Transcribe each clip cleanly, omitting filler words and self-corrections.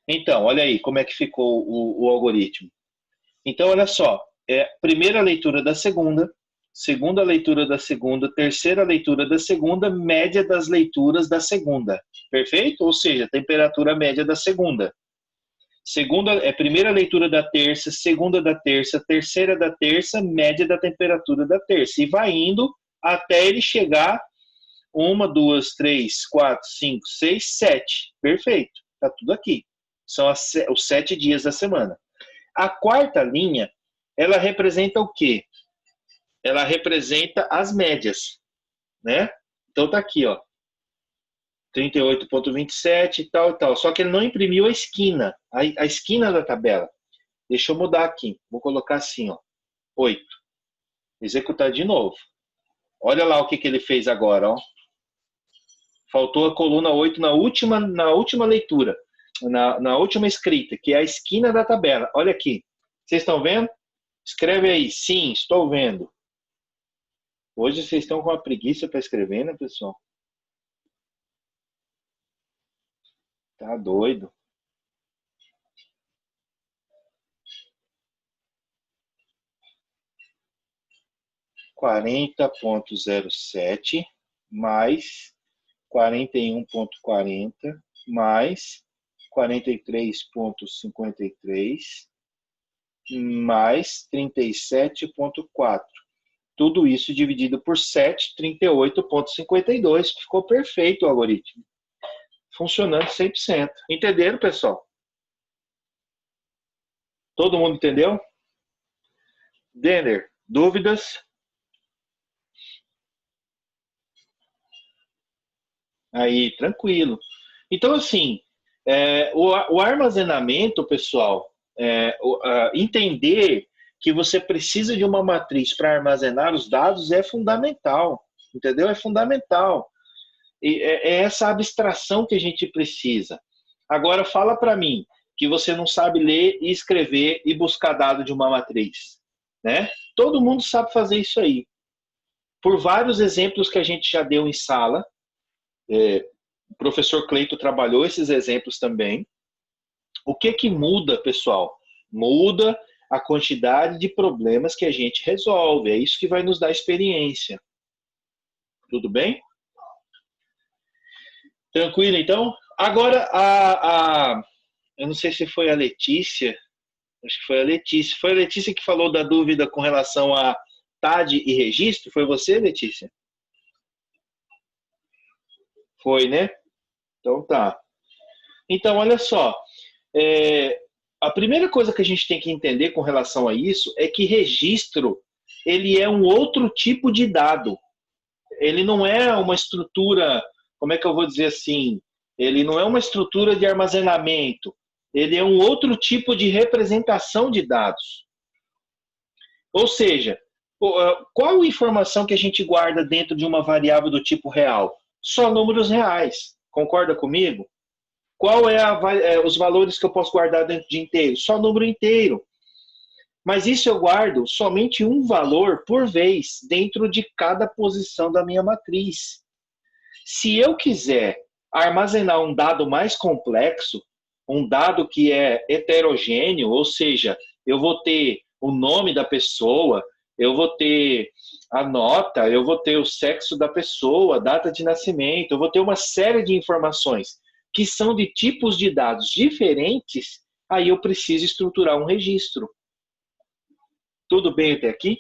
Então, olha aí como é que ficou o algoritmo. Então, olha só, primeira leitura da segunda, segunda leitura da segunda, terceira leitura da segunda, média das leituras da segunda. Perfeito? Ou seja, temperatura média da segunda. Segunda primeira leitura da terça, segunda da terça, terceira da terça, média da temperatura da terça. E vai indo até ele chegar uma, duas, três, quatro, cinco, seis, sete. Perfeito. Tá tudo aqui. São os 7 dias da semana. A quarta linha, ela representa o quê? Ela representa as médias, né? Então tá aqui, ó. 38,27 e tal e tal. Só que ele não imprimiu a esquina, a esquina da tabela. Deixa eu mudar aqui. Vou colocar assim, ó. 8. Executar de novo. Olha lá o que ele fez agora, ó. Faltou a coluna 8 na última leitura, na última escrita, que é a esquina da tabela. Olha aqui. Vocês estão vendo? Escreve aí. Sim, estou vendo. Hoje vocês estão com uma preguiça para escrever, né, pessoal? Tá doido. 40,07 mais 41,40 mais 43,53 mais 37,4. Tudo isso dividido por 7, 38,52. Ficou perfeito o algoritmo. Funcionando 100%. Entenderam, pessoal? Todo mundo entendeu? Denner, dúvidas? Aí, tranquilo. Então, assim, o armazenamento, pessoal, entender que você precisa de uma matriz para armazenar os dados é fundamental, entendeu? É fundamental. E é essa abstração que a gente precisa. Agora, fala para mim que você não sabe ler e escrever e buscar dado de uma matriz, né? Todo mundo sabe fazer isso aí. Por vários exemplos que a gente já deu em sala, o professor Cleito trabalhou esses exemplos também. O que que muda, pessoal? Muda a quantidade de problemas que a gente resolve. É isso que vai nos dar experiência. Tudo bem? Tranquilo, então? Agora, eu não sei se foi a Letícia, acho que foi a Letícia. Foi a Letícia que falou da dúvida com relação a TAD e registro? Foi você, Letícia? Foi, né? Então tá. Então, olha só. É, a primeira coisa que a gente tem que entender com relação a isso é que registro ele é um outro tipo de dado. Ele não é uma estrutura, como é que eu vou dizer assim? Ele não é uma estrutura de armazenamento. Ele é um outro tipo de representação de dados. Ou seja, qual informação que a gente guarda dentro de uma variável do tipo real? Só números reais. Concorda comigo? Qual os valores que eu posso guardar dentro de inteiro? Só número inteiro. Mas isso eu guardo somente um valor por vez dentro de cada posição da minha matriz. Se eu quiser armazenar um dado mais complexo, um dado que é heterogêneo, ou seja, eu vou ter o nome da pessoa, eu vou ter a nota, eu vou ter o sexo da pessoa, data de nascimento, eu vou ter uma série de informações que são de tipos de dados diferentes, aí eu preciso estruturar um registro. Tudo bem até aqui?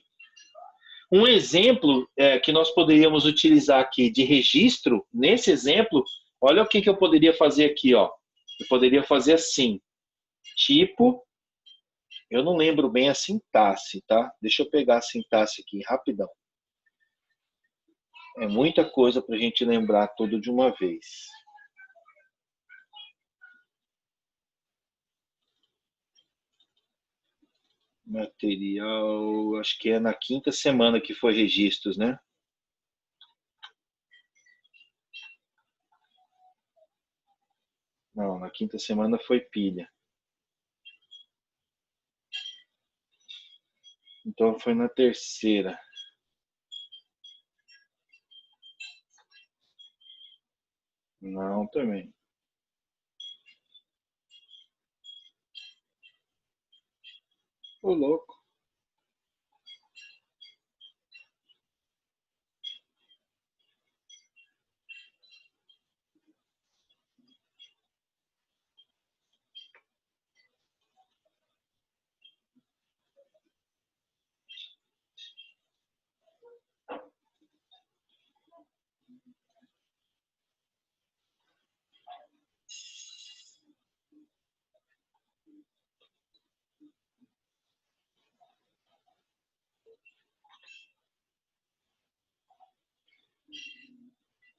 Um exemplo que nós poderíamos utilizar aqui de registro, nesse exemplo, olha o que eu poderia fazer aqui, ó. Eu poderia fazer assim, tipo, eu não lembro bem a sintaxe, tá? Deixa eu pegar a sintaxe aqui, rapidão. É muita coisa para a gente lembrar tudo de uma vez. Material, acho que é na quinta semana que foi registros, né? Não, na quinta semana foi pilha. Então foi na terceira. Não, também. Ô, louco.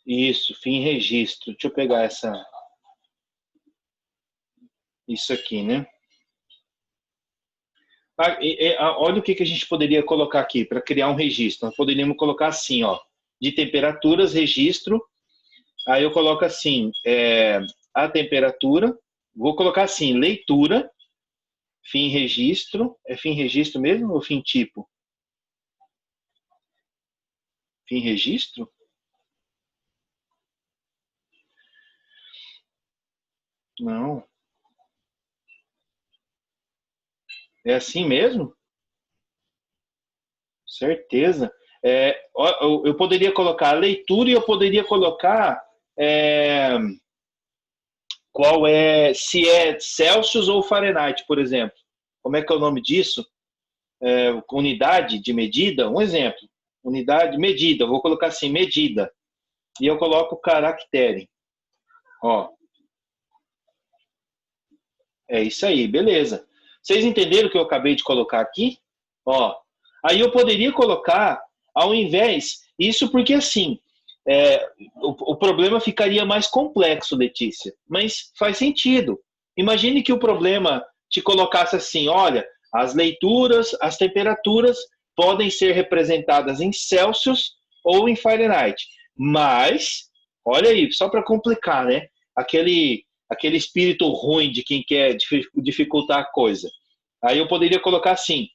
Isso, fim registro. Deixa eu pegar isso aqui, né? Olha o que a gente poderia colocar aqui para criar um registro. Nós poderíamos colocar assim, ó, de temperaturas, registro. Aí eu coloco assim, a temperatura. Vou colocar assim, leitura, fim registro. É fim registro mesmo ou fim tipo? Fim registro? Não. É assim mesmo? Certeza. Eu poderia colocar a leitura e eu poderia colocar é, qual é, se é Celsius ou Fahrenheit, por exemplo. Como é que é o nome disso? Unidade de medida? Um exemplo. Unidade, medida. Eu vou colocar assim, medida. E eu coloco caractere. Ó, é isso aí, beleza. Vocês entenderam o que eu acabei de colocar aqui? Ó, aí eu poderia colocar, ao invés, isso porque assim, o problema ficaria mais complexo, Letícia, mas faz sentido. Imagine que o problema te colocasse assim, olha, as leituras, as temperaturas podem ser representadas em Celsius ou em Fahrenheit, mas, olha aí, só para complicar, né? Aquele espírito ruim de quem quer dificultar a coisa. Aí eu poderia colocar assim,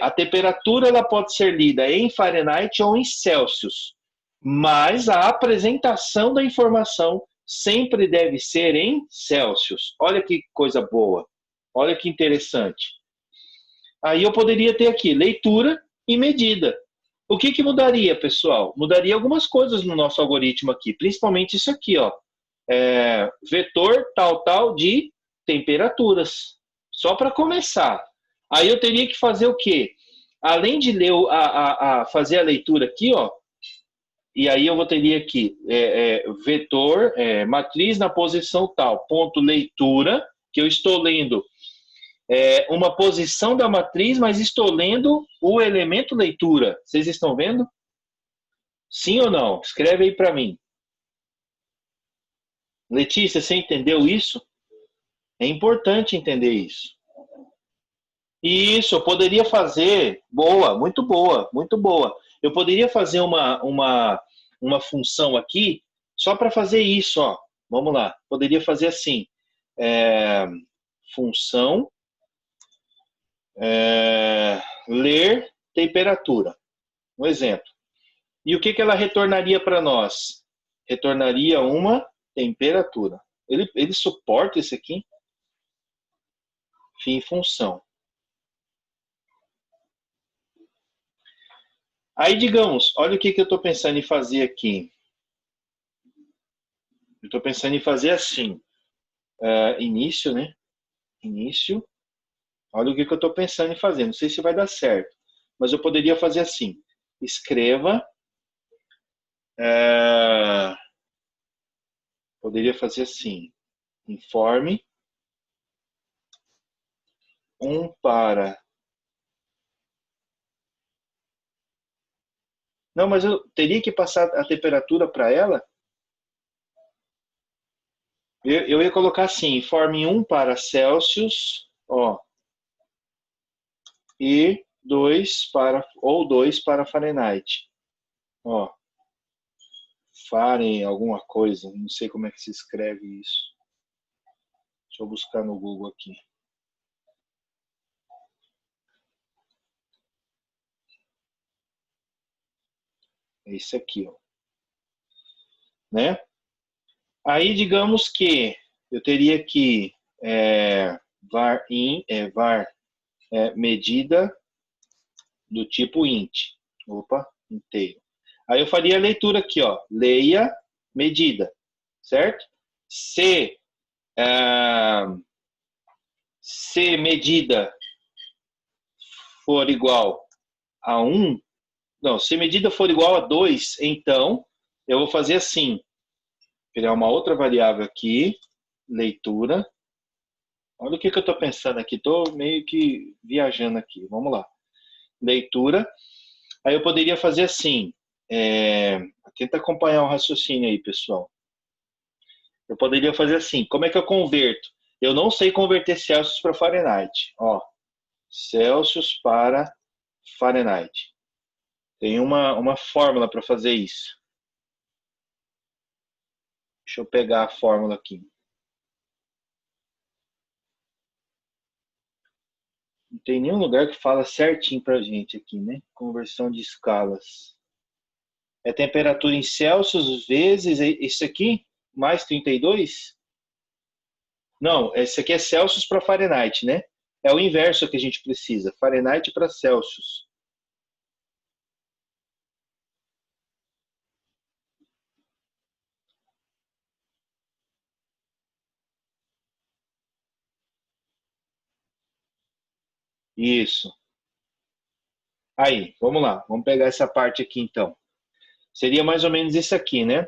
a temperatura ela pode ser lida em Fahrenheit ou em Celsius, mas a apresentação da informação sempre deve ser em Celsius. Olha que coisa boa, olha que interessante. Aí eu poderia ter aqui leitura e medida. O que mudaria, pessoal? Mudaria algumas coisas no nosso algoritmo aqui, principalmente isso aqui, ó. Vetor tal de temperaturas. Só para começar. Aí eu teria que fazer o quê? Além de ler fazer a leitura aqui, ó, e aí eu teria aqui vetor, matriz na posição tal, ponto leitura, que eu estou lendo uma posição da matriz, mas estou lendo o elemento leitura. Vocês estão vendo? Sim ou não? Escreve aí para mim. Letícia, você entendeu isso? É importante entender isso. Isso, eu poderia fazer. Boa, muito boa, muito boa. Eu poderia fazer uma função aqui só para fazer isso, ó. Vamos lá. Poderia fazer assim: é, função ler temperatura. Um exemplo. E o que ela retornaria para nós? Retornaria uma temperatura. Ele suporta isso aqui? Fim função. Aí, digamos, olha o que eu estou pensando em fazer aqui. Eu estou pensando em fazer assim. Início, né? Início. Olha o que eu estou pensando em fazer. Não sei se vai dar certo. Mas eu poderia fazer assim. Escreva. Poderia fazer assim. Informe. Para. Não, mas eu teria que passar a temperatura para ela? Eu ia colocar assim, informe 1 para Celsius, ó, e 2 para Fahrenheit. Ó, Faren alguma coisa, não sei como é que se escreve isso. Deixa eu buscar no Google aqui. É isso aqui, ó. Né? Aí, digamos que eu teria que var medida do tipo int. Opa, inteiro. Aí eu faria a leitura aqui, ó. Leia medida, certo? Se, se medida for igual a 1, não, se medida for igual a 2, então eu vou fazer assim. Criar uma outra variável aqui, leitura. Olha o que eu estou pensando aqui, estou meio que viajando aqui. Vamos lá. Leitura. Aí eu poderia fazer assim. Tenta acompanhar o raciocínio aí, pessoal. Eu poderia fazer assim. Como é que eu converto? Eu não sei converter Celsius para Fahrenheit. Ó, Celsius para Fahrenheit. Tem uma fórmula para fazer isso. Deixa eu pegar a fórmula aqui. Não tem nenhum lugar que fala certinho para a gente aqui, né? Conversão de escalas. É temperatura em Celsius vezes isso aqui, mais 32? Não, esse aqui é Celsius para Fahrenheit, né? É o inverso que a gente precisa. Fahrenheit para Celsius. Isso. Aí, vamos lá. Vamos pegar essa parte aqui, então. Seria mais ou menos isso aqui, né?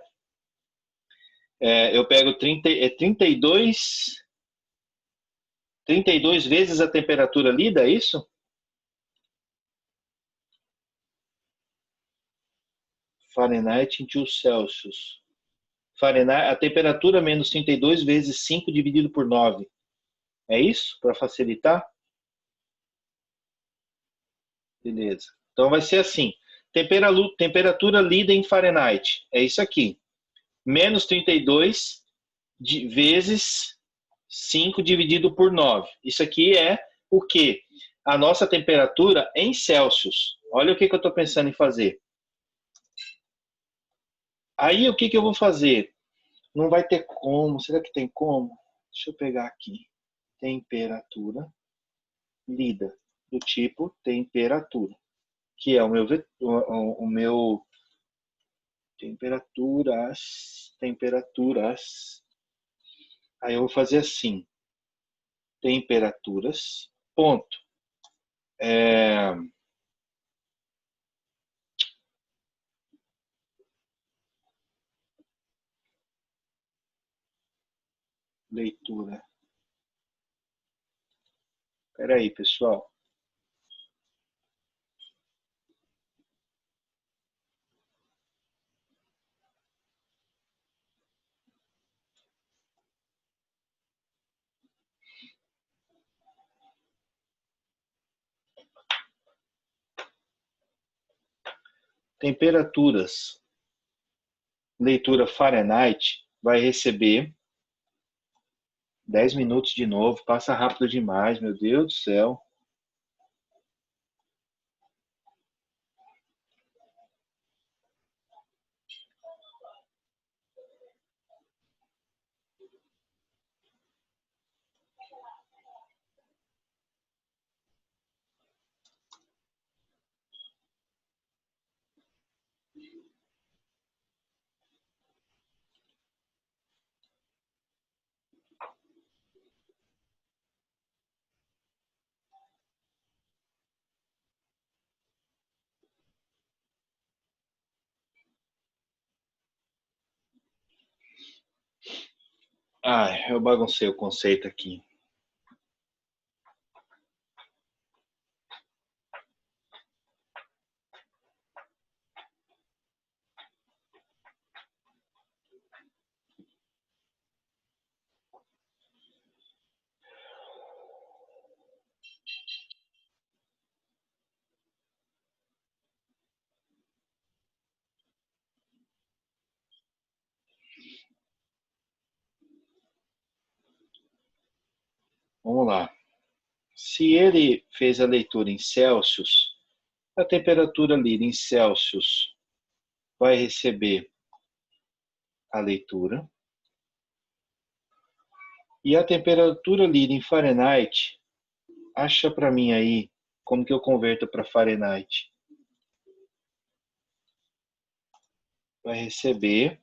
Eu pego 32 vezes a temperatura lida, é isso? Fahrenheit into Celsius. Fahrenheit, a temperatura menos 32 vezes 5 dividido por 9. É isso? Para facilitar? Beleza. Então vai ser assim. Temperatura lida em Fahrenheit. É isso aqui. Menos 32 vezes 5 dividido por 9. Isso aqui é o quê? A nossa temperatura em Celsius. Olha o que eu estou pensando em fazer. Aí o que eu vou fazer? Não vai ter como. Será que tem como? Deixa eu pegar aqui. Temperatura lida. Do tipo temperatura. Que é o meu temperaturas. Aí eu vou fazer assim. Temperaturas, ponto. Leitura. Espera aí, pessoal. Temperaturas. Leitura Fahrenheit vai receber 10 minutos de novo. Passa rápido demais, meu Deus do céu. Eu baguncei o conceito aqui. Vamos lá. Se ele fez a leitura em Celsius, a temperatura lida em Celsius vai receber a leitura. E a temperatura lida em Fahrenheit Acha para mim aí como que eu converto para Fahrenheit. Vai receber.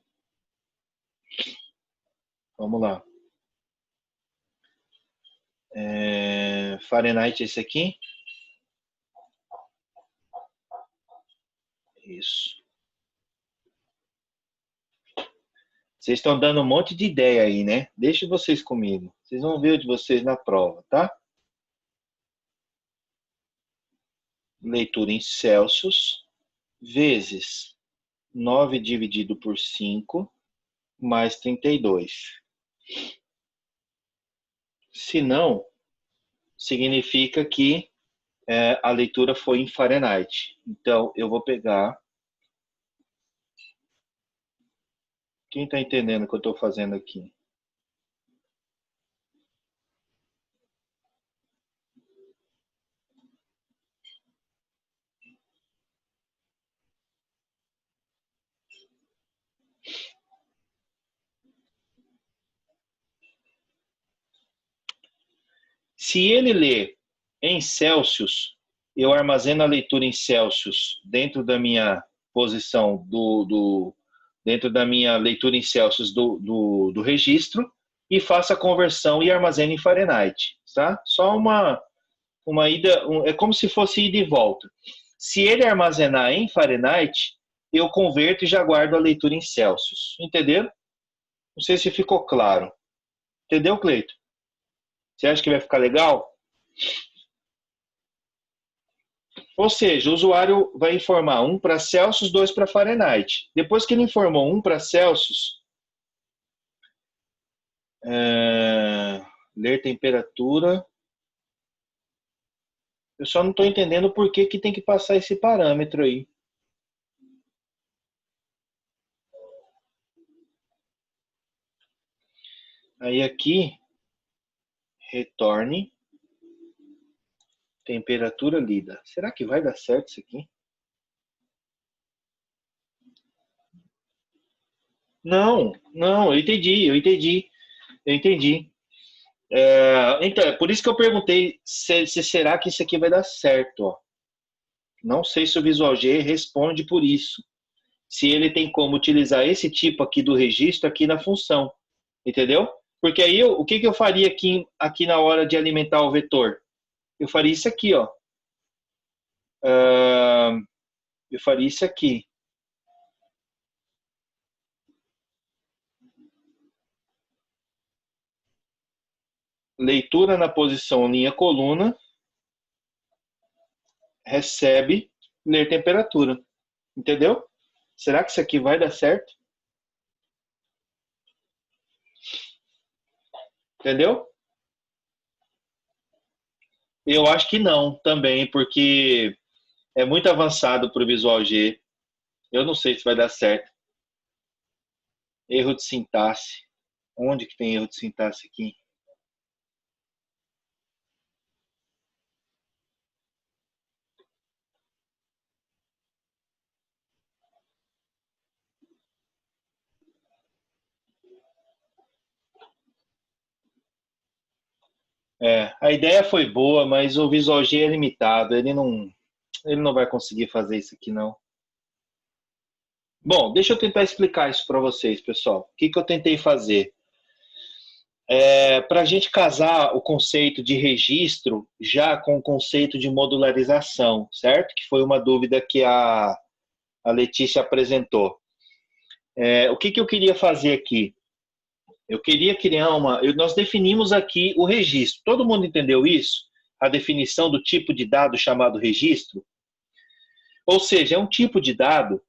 Vamos lá. Fahrenheit é esse aqui? Isso. Vocês estão dando um monte de ideia aí, né? Deixe vocês comigo. Vocês vão ver o de vocês na prova, tá? Leitura em Celsius vezes 9 dividido por 5 mais 32. Se não, significa que a leitura foi em Fahrenheit. Então, eu vou pegar. Quem está entendendo o que eu estou fazendo aqui? Se ele lê em Celsius, eu armazeno a leitura em Celsius dentro da minha posição dentro da minha leitura em Celsius do registro e faço a conversão e armazeno em Fahrenheit, tá? Só uma ida, é como se fosse ida e volta. Se ele armazenar em Fahrenheit, eu converto e já guardo a leitura em Celsius. Entenderam? Não sei se ficou claro. Entendeu, Cleito? Você acha que vai ficar legal? Ou seja, o usuário vai informar um para Celsius, dois para Fahrenheit. Depois que ele informou um para Celsius, ler temperatura. Eu só não estou entendendo por que tem que passar esse parâmetro aí. Aí aqui, retorne temperatura lida. Será que vai dar certo isso aqui? Não, eu entendi. Então, é por isso que eu perguntei se será que isso aqui vai dar certo. Ó. Não sei se o Visual G responde por isso. Se ele tem como utilizar esse tipo aqui do registro aqui na função. Entendeu? Porque aí o que eu faria aqui na hora de alimentar o vetor? Eu faria isso aqui, ó. Eu faria isso aqui. Leitura na posição linha coluna, recebe, ler temperatura. Entendeu? Será que isso aqui vai dar certo? Entendeu? Eu acho que não também, porque é muito avançado para o Visual G. Eu não sei se vai dar certo. Erro de sintaxe. Onde que tem erro de sintaxe aqui? A ideia foi boa, mas o Visual G é limitado. Ele não vai conseguir fazer isso aqui, não. Bom, deixa eu tentar explicar isso para vocês, pessoal. O que eu tentei fazer? Para a gente casar o conceito de registro já com o conceito de modularização, certo? Que foi uma dúvida que a Letícia apresentou. O que eu queria fazer aqui? Eu queria criar nós definimos aqui o registro. Todo mundo entendeu isso? A definição do tipo de dado chamado registro? Ou seja, é um tipo de dado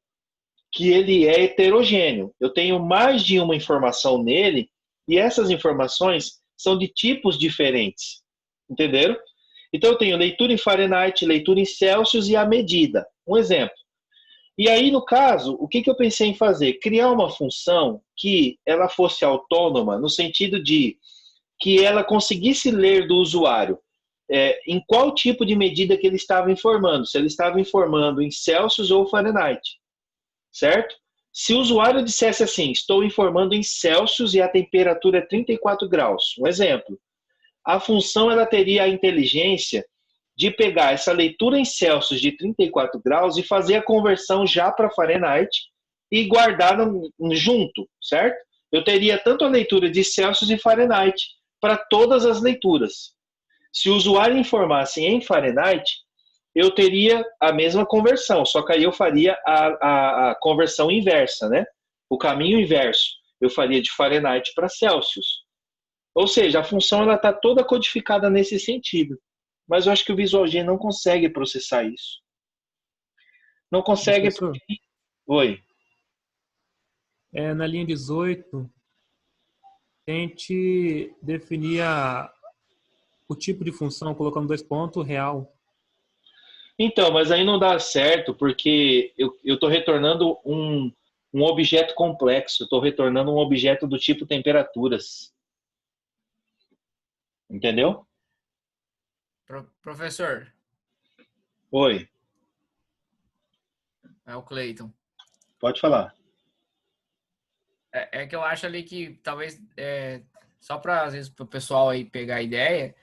que ele é heterogêneo. Eu tenho mais de uma informação nele e essas informações são de tipos diferentes. Entenderam? Então eu tenho leitura em Fahrenheit, leitura em Celsius e a medida. Um exemplo. E aí, no caso, o que eu pensei em fazer? Criar uma função que ela fosse autônoma, no sentido de que ela conseguisse ler do usuário em qual tipo de medida que ele estava informando, se ele estava informando em Celsius ou Fahrenheit, certo? Se o usuário dissesse assim, estou informando em Celsius e a temperatura é 34 graus, um exemplo, a função ela teria a inteligência de pegar essa leitura em Celsius de 34 graus e fazer a conversão já para Fahrenheit e guardar junto, certo? Eu teria tanto a leitura de Celsius e Fahrenheit para todas as leituras. Se o usuário informasse em Fahrenheit, eu teria a mesma conversão, só que aí eu faria a conversão inversa, né? O caminho inverso. Eu faria de Fahrenheit para Celsius. Ou seja, a função ela está toda codificada nesse sentido. Mas eu acho que o Visual G não consegue processar isso. Não consegue Professor, porque... Oi. na linha 18, tente definir o tipo de função colocando dois pontos real. Então, mas aí não dá certo porque eu estou retornando um objeto complexo. Eu estou retornando um objeto do tipo temperaturas. Entendeu? Professor, Oi. é o Cleiton. Pode falar. É que eu acho ali que talvez, só para às vezes para o pessoal aí pegar a ideia,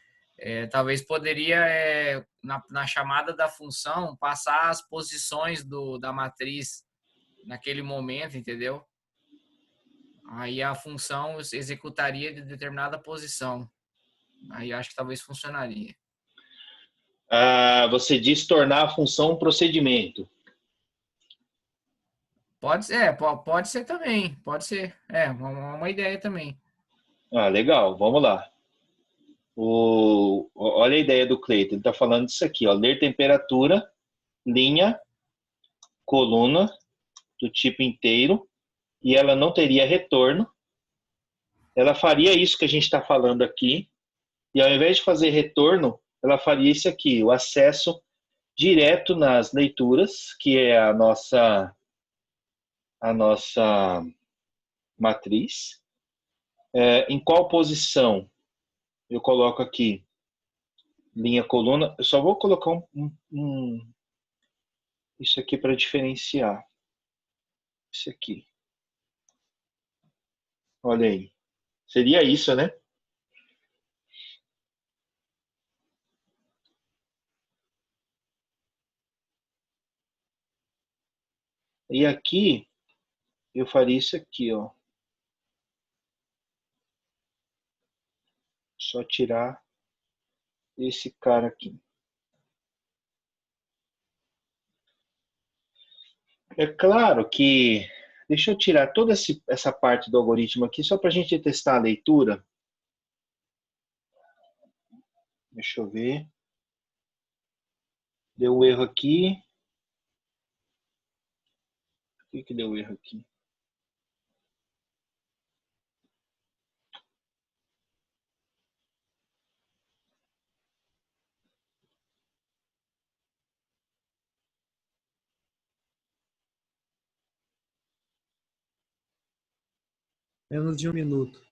talvez poderia, na chamada da função, passar as posições da matriz naquele momento, entendeu? Aí a função executaria de determinada posição. Aí acho que talvez funcionaria. Você diz tornar a função um procedimento. Pode ser, pode ser também, pode ser. Uma ideia também. Legal, vamos lá. Olha a ideia do Cleiton. Ele está falando disso aqui, ó. Ler temperatura, linha, coluna, do tipo inteiro, e ela não teria retorno. Ela faria isso que a gente está falando aqui, e ao invés de fazer retorno, ela faria isso aqui, o acesso direto nas leituras, que é a nossa matriz. Em qual posição eu coloco aqui linha, coluna? Eu só vou colocar isso aqui para diferenciar. Isso aqui. Olha aí. Seria isso, né? E aqui eu faria isso aqui, ó. Só tirar esse cara aqui. É claro que... Deixa eu tirar toda essa parte do algoritmo aqui, só para a gente testar a leitura. Deixa eu ver. Deu um erro aqui. Por que deu erro aqui? Menos de um minuto.